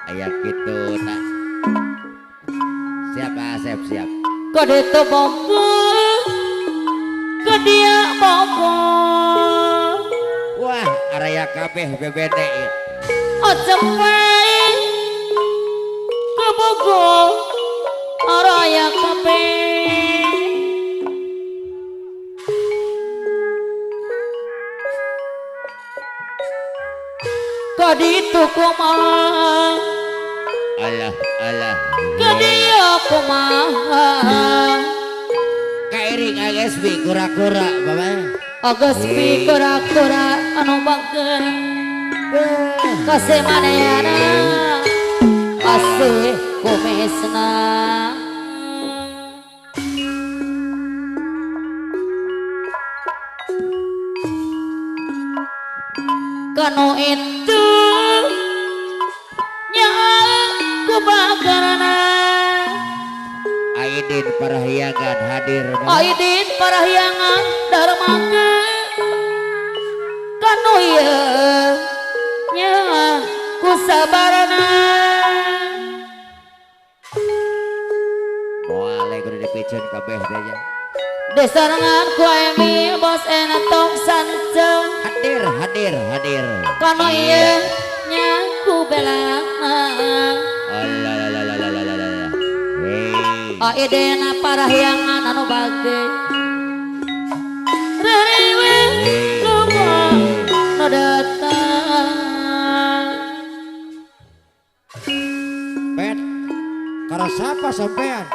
Aya gitu nak. Siap Asep siap. Kode to bobo, kedia bobo. Wah araya kabeh bebene ieu. Aja wae ke bogo araya kabeh. Kaditu kumaha, Alah alah. kedia kumaha. Kairing ASB kura-kura bapak. Agus pi kura-kura anu bageun kasih manehna kasih kumesna. Kanu itu nyaang kubagarana Aidin Parahyangan hadir. Aidin Parahyangan darmanga kanu ieu nya kusabarana. Moale kudu dipicen kabeh teh nya. Desarengan ku Emi bos ena tong sanceng Hadir hadir hadir. kanu ieu nya ku belana. Alah. Hei. Aidin Parahyangan anu bage rariwe loba nu datang. Pet. Karo siapa sampean?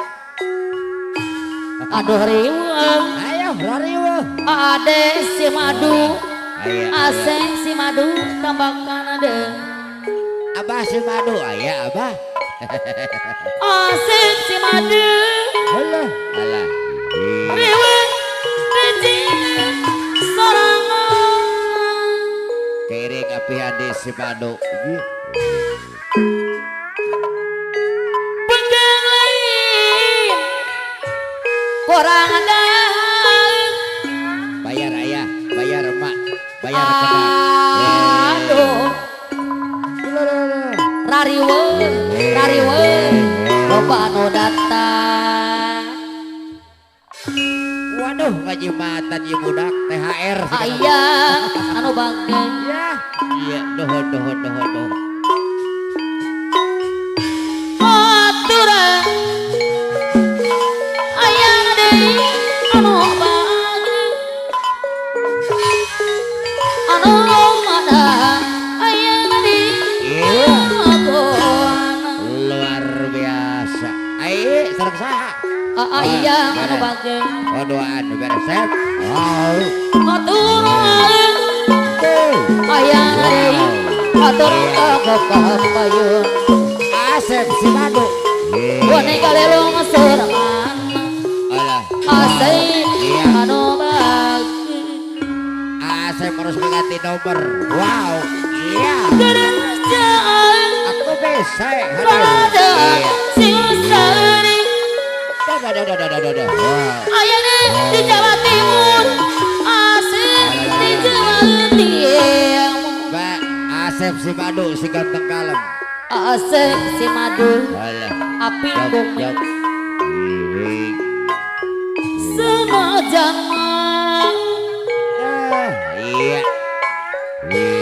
Aduh riweuh Ayo rariweuh. ade si madu Aya. aseng si madu tambakan deung Abah si madu aya abah. aseng si madu Alah. Alah. riweuh dijieun sorangan. Kairing api hadis si madu. Beungeung lain kurang ada Bayar ayah, bayar emak, bayar kena. aduh rariweuh loba anu datang. Waduh ngajimatan ieu budak THR. Aya anu bangke Ya. Iya, doh. aturan aya deui anu bangke anu mana aya deui Iya. agoana. Luar biasa. Ai, sareng saha? Aya anu bangke Doaan beres Sep. Wow. aturan aya deui aturan kapayun Asep si madu. wani kalelong sorangan Alah. asai Iya. anu bagi Asep harus mengganti nomor. Wow. Iya. kerjaan Aku bisa hadir. rada Iya. sing sari Dadah. Wow. ayana di Jawa Timur asik di Jawa Timur Mbak Asep si madu si ganteng kalem. asik si madu Alah. api Jok. bumi Ih. senajan mah Iya.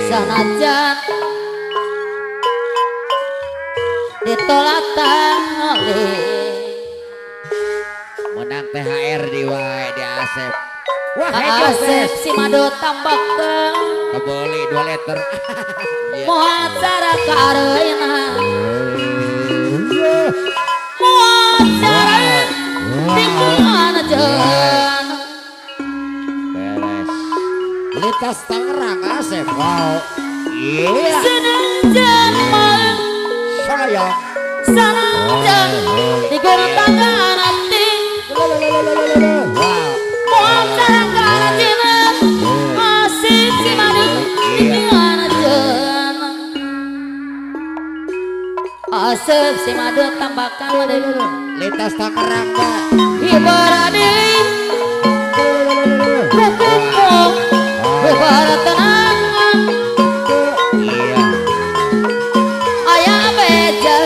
sanajan ditolak oleh Menang THR di wae di Asep. Wah, hejo Asep si madu tambahkan kebeli 2 liter. muat cara kareina muat cara tinggal jalan Beres. Lintas Tangerang Asep. Wow. Iya. senang jalan Sayang. senang jalan di gunung tangga nanti Wow. muat cara kareina Asep si madu tinggal jalan Asep si madu tambahkan madu Lintas Tangerang, Mbak. ibarat diri kukumpul ibarat tenangan Iya. ayah beja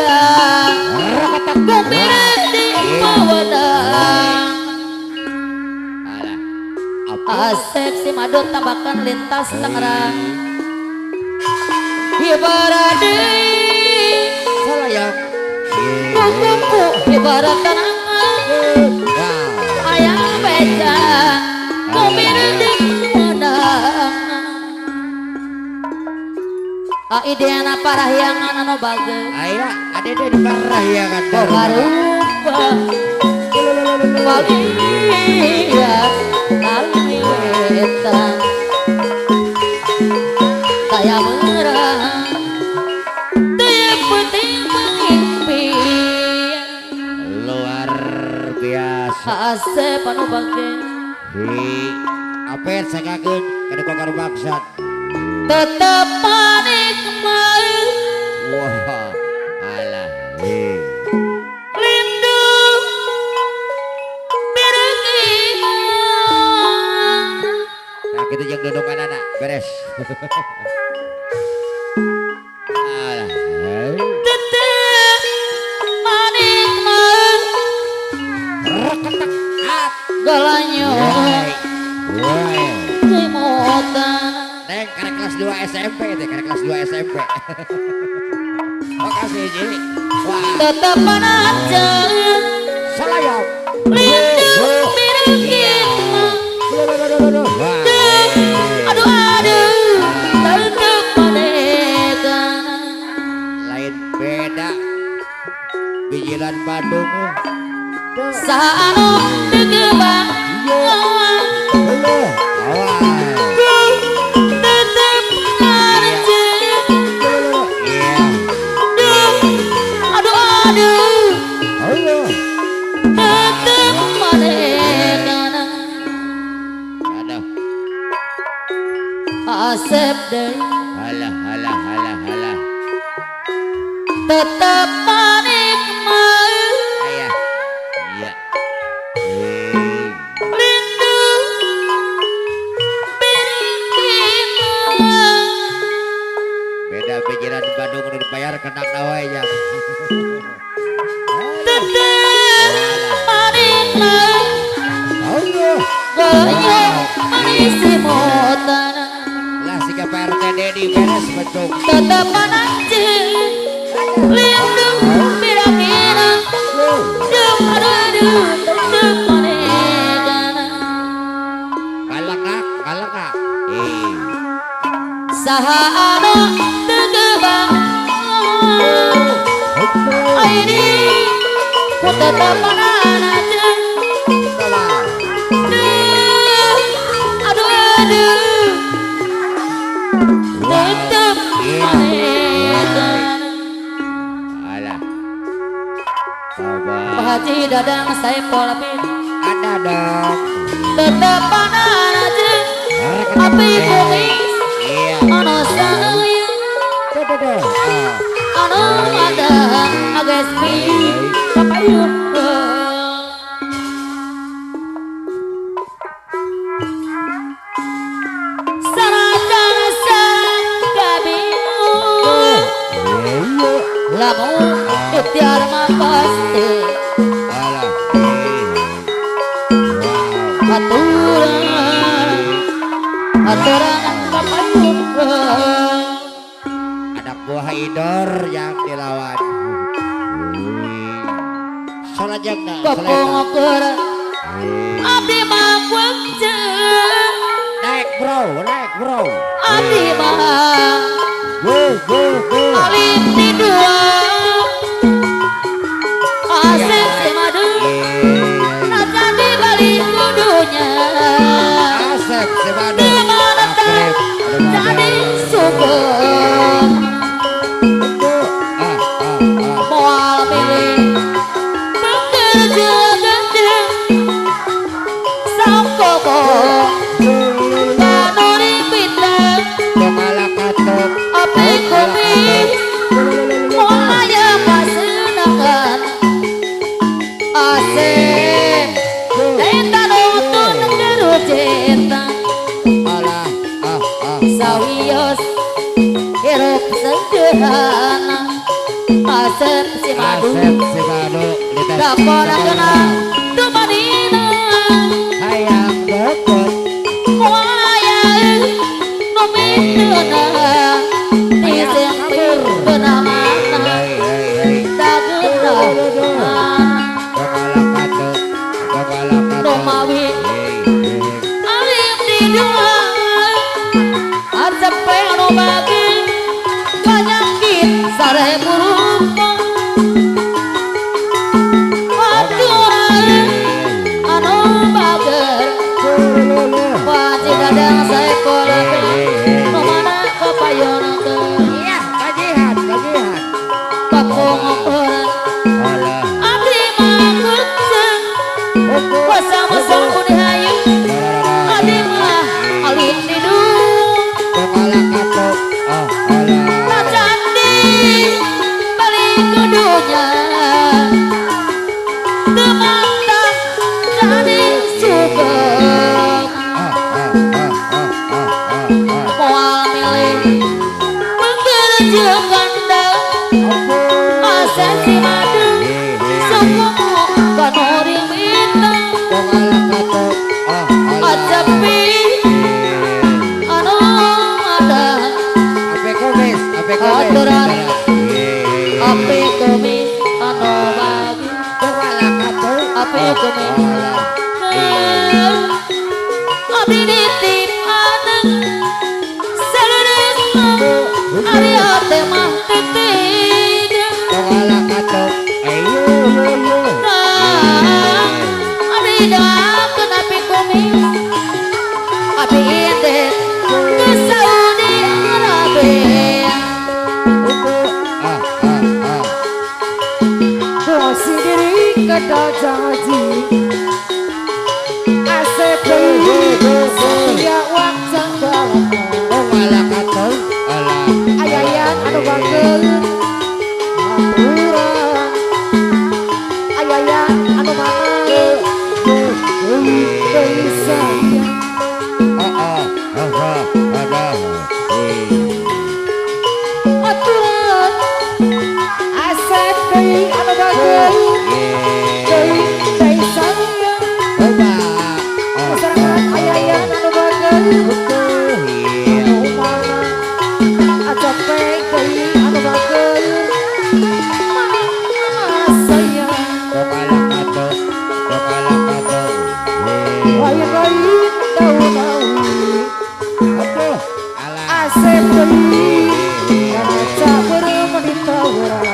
kumpir di pawadang Alah. Apa? Asep si madu tambahkan lintas Tangerang ibarat diri Sayang. kukumpul ibarat tenangan Wow. ayah beja kumpir di pawadang ideana parahyangan anu bagus Aya, ada di parah ya kan. Bogarupa Palihat Tali wetan Kaya merah Daya penting mengimpi Luar biasa. Asep anu bangke Apa yang saya kagun kada kau karo maksud. Tetap panik kemarin Wah. Alah. Lindung Birukina Nah, kita yang dudungan anak beres. Alah. Tetap manik man Reketek at. Galanyo Woi. Limutan Neng, karena kelas 2 SMP deh, karena kelas 2 SMP. Makasih Ji. Wah, Tetap aja salayang. Lindung birukina Wah. Aduh aduh Tetap manekan Lain beda. Bijilan Bandung. Saano tegebang Wah. Tetap aja Iya. Aduh aduh Halo. Tetap manekan Aduh. Asep deh Halah, halah, halah, halah. Tetap manik mal Ayah. Iya. Lindung birukina Beda bijilan Bandung udah dibayar kenang nawainya. Tetap manik mal Halo. Galanyo mengisi motan Lah si PRT Dedi beres betul. Tetap aja Lindung birukina Aduh tetap manekan Kalengak, kalengak. Saha anu tegebang Aini ku tetapan aja Salah. Aduh aduh Tetap manekan Alah. Sabar. Pak Haji Dadang saya polapin Ada dong. Tetapan aja Api kumis Iya. Anu sayang Tuh. Anu ada agesmi Kapayun Saratan sang kabingung Lamun ikhtiar mah pasti Alah. Wow. Aturan Aturan kapayun Anak buah Idor yang dilawan. Salajengna. Kopong keur Abdi mah wajah naik bro Ali mah go alim di dua asik si madu raja di balik kudunya asep sebadu dimana tak jadi syukur moal milih bekerja gendeng sangkoko kanuri bintang kepala katok api kopi mulai pasenangan asik kita nonton derujeta alah sawios hirup sederhana asep si madu asep sebadu dapora kena tumanina hayang deket mulai nomituna disempir benamana dagena kepala katok Romawi alim di dua arcepe anu bagi penyakit sare berupa aturan anu bager wajib dadang sekolah nomana kepayon ke iya kajihan kapung orang alah abdi makuceng wasang-wasang budi hayu abdi mah alim di dua kepala katok alah Candi balik kudunya temantang jadi sugeng moal milih bekerja ganda asen si madu semua kanori bintang kepala katok ajapi anu ada aturan api kumis anu bagi kepala katok api kumis api ditip adeng seluruh hari hati mah titik kepala katok ayo api doakan api kumis api indek ke Saudi Arabia Kasih diri kata janji Asep setia waktu dalam kepala katok alah Ayayan anu bagel Aturan Ayayan anu mana Sayang ada Aturan Asep anu bagel Sayang coba Masyarakat ayayan anu bagel Anu mana Acapek deui anu bagel Sayang kepala katok lain-lain daun-daun aduh alah Asep deui kaca bermenit tawuran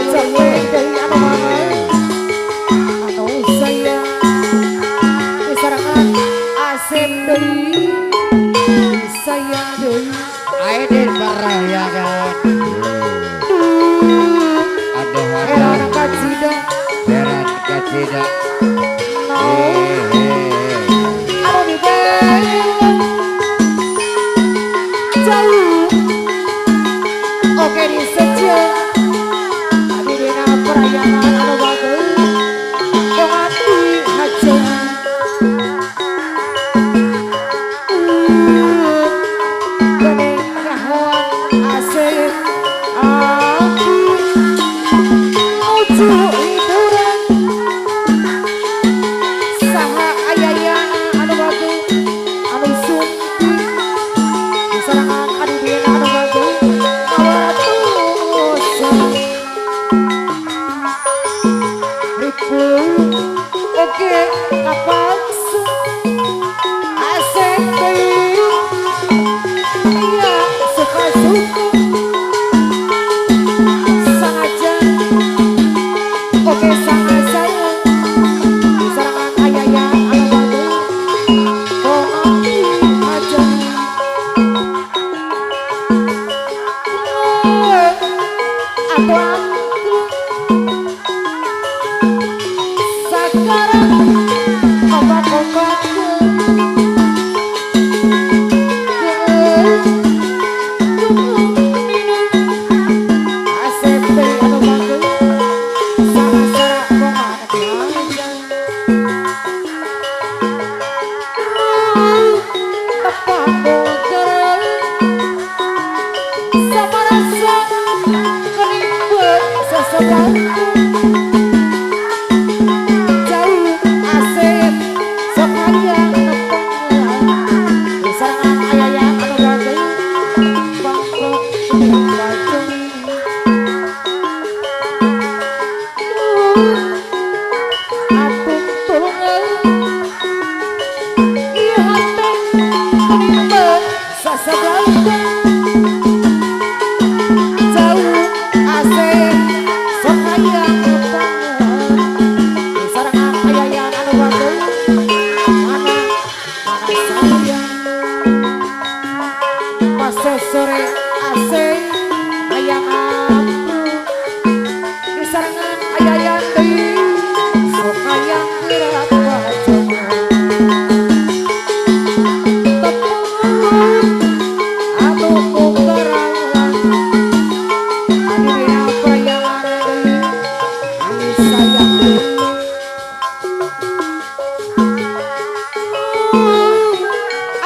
Acapek deui anu mana Anu sayang Masyarakat Asep deui sayang deui aidin parah ya kan aduh era anak kacida berat kacida anu dibelok jauh oke diseja tadi dina perayaan anu bagus kong hati haja gening kahoan asik aku nuju liburan saha ayayan anu bagus anu sumpi disarangan adu dina anu bagus awatusan sebelah jauh asep sok hayang nepeng di sarangan ayayang anu bagel bangkrut bajeng atung tulungan ieu hate tenimbang sasebelah jauh asep sok hayang nepeng di sarangan ayayang anu bagel mana sayang pas sore asep hayang aku di sarangan ayayang deui sok hayang gerak bajeng tepung anu mungkaralan anu dina payangan deui anu sayang deui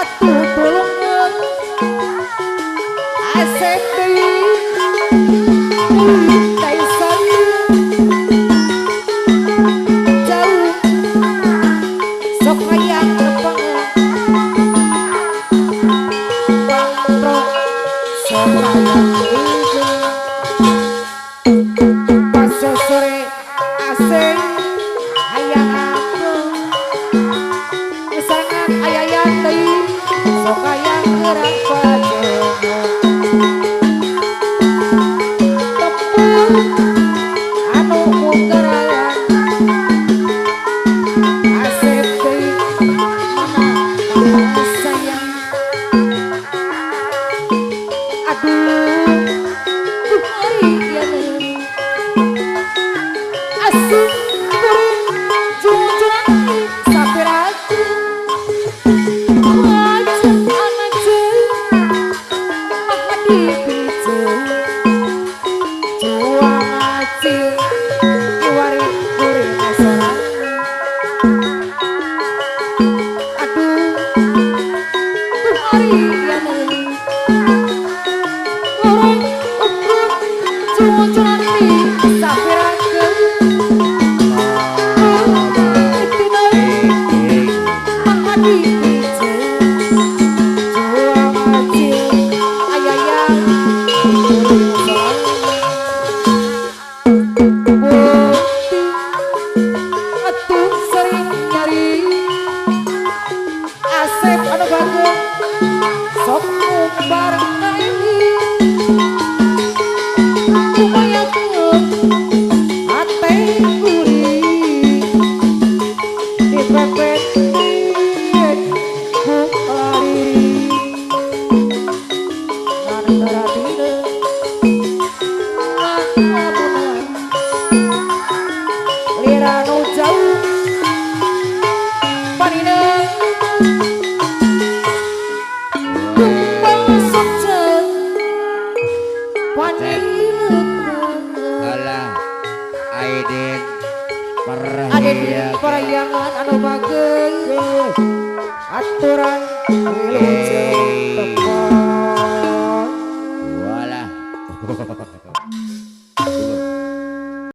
atuh tulungan asep deui tai sayang jauh sok hayang nepeng bangkrut sok hayang deui pas sore asep hayang aku misalkan ayayang deui sok hayang gerak bajeng tepung anu mungkaralan asep deui mana sayang aduh kumari ya deui asup kuring junjungan sapiraku wajeng anak jeung mah dibijeng juang acil kiwari kuring asoran aduh kumari ya deui kuring ukur junjungan sapirakeun asep anu bagel sok umbar kaini kumayakeun hate kuring dipepet ku lariri ngartaratina ngamunan lira nu jauh panina kumpang sukses panileukeun Alah Aiden Aden parayangan anu bagel aturan